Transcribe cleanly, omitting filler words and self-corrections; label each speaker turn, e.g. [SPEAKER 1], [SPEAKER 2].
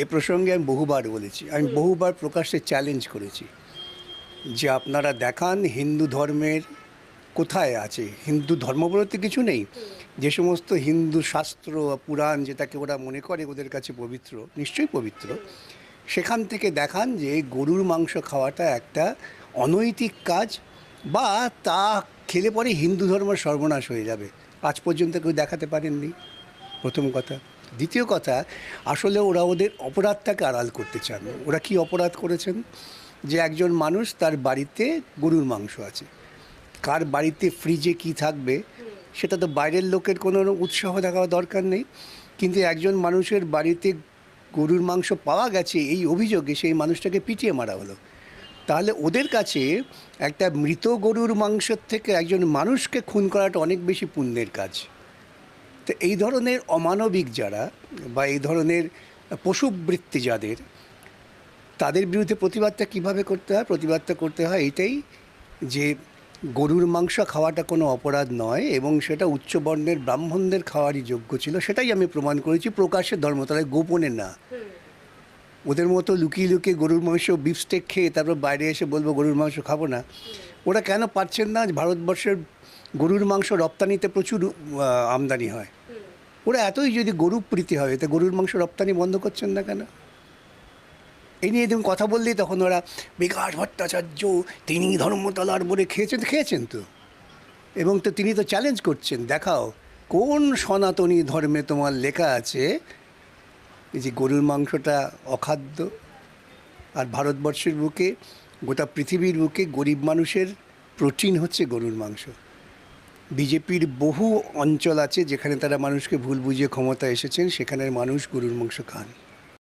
[SPEAKER 1] এ প্রসঙ্গে আমি বহুবার বলেছি, আমি বহুবার প্রকাশ্যে চ্যালেঞ্জ করেছি যে আপনারা দেখান হিন্দু ধর্মের কোথায় আছে। হিন্দু ধর্ম বলতে কিছু নেই, যে সমস্ত হিন্দু শাস্ত্র পুরাণ যেটাকে ওরা মনে করে ওদের কাছে পবিত্র, নিশ্চয়ই পবিত্র, সেখান থেকে দেখান যে গরুর মাংস খাওয়াটা একটা অনৈতিক কাজ, বা তা খেলে পরে হিন্দু ধর্ম সর্বনাশ হয়ে যাবে। আজ পর্যন্ত কেউ দেখাতে পারেননি, প্রথম কথা। দ্বিতীয় কথা, আসলে ওরা ওদের অপরাধটাকে আড়াল করতে চান। ওরা কি অপরাধ করেছেন? যে একজন মানুষ তার বাড়িতে গরুর মাংস আছে, কার বাড়িতে ফ্রিজে কি থাকবে সেটা তো বাইরের লোকের কোনো উৎসাহ দেখার দরকার নেই, কিন্তু একজন মানুষের বাড়িতে গরুর মাংস পাওয়া গেছে এই অভিযোগে সেই মানুষটাকে পিটিয়ে মারা হলো। তাহলে ওদের কাছে একটা মৃত গরুর মাংসের থেকে একজন মানুষকে খুন করাটা অনেক বেশি পুণ্যের কাজ। তো এই ধরনের অমানবিক যারা, বা এই ধরনের পশুবৃত্তি যাদের, তাদের বিরুদ্ধে প্রতিবাদটা কীভাবে করতে হয়? প্রতিবাদটা করতে হয় এটাই, যে গরুর মাংস খাওয়াটা কোনো অপরাধ নয় এবং সেটা উচ্চবর্ণের ব্রাহ্মণদের খাওয়ারই যোগ্য ছিল। সেটাই আমি প্রমাণ করেছি প্রকাশ্যে, ধর্মতলায়, গোপনে না। ওদের মতো লুকিয়ে লুকিয়ে গরুর মাংস বিফস্টেক খেয়ে তারপর বাইরে এসে বলবো গরুর মাংস খাবো না। ওরা কেন পারছেন না? ভারতবর্ষের গরুর মাংস রপ্তানিতে প্রচুর আমদানি হয়। ওরা এতই যদি গরু প্রীতি হয়, তা গরুর মাংস রপ্তানি বন্ধ করছেন না কেন? এই নিয়ে তুমি কথা বললেই তখন ওরা বিকাশ ভট্টাচার্য তিনি ধর্মতলার বলে খেয়েছেন তো, এবং তো তিনি তো চ্যালেঞ্জ করছেন, দেখাও কোন সনাতনী ধর্মে তোমার লেখা আছে যে গরুর মাংসটা অখাদ্য। আর ভারতবর্ষের বুকে, গোটা পৃথিবীর বুকে গরিব মানুষের প্রোটিন হচ্ছে গরুর মাংস। বিজেপির বহু অঞ্চল আছে যেখানে তারা মানুষকে ভুল বুঝিয়ে ক্ষমতা এসেছেন, সেখানের মানুষ গরুর মাংস খান।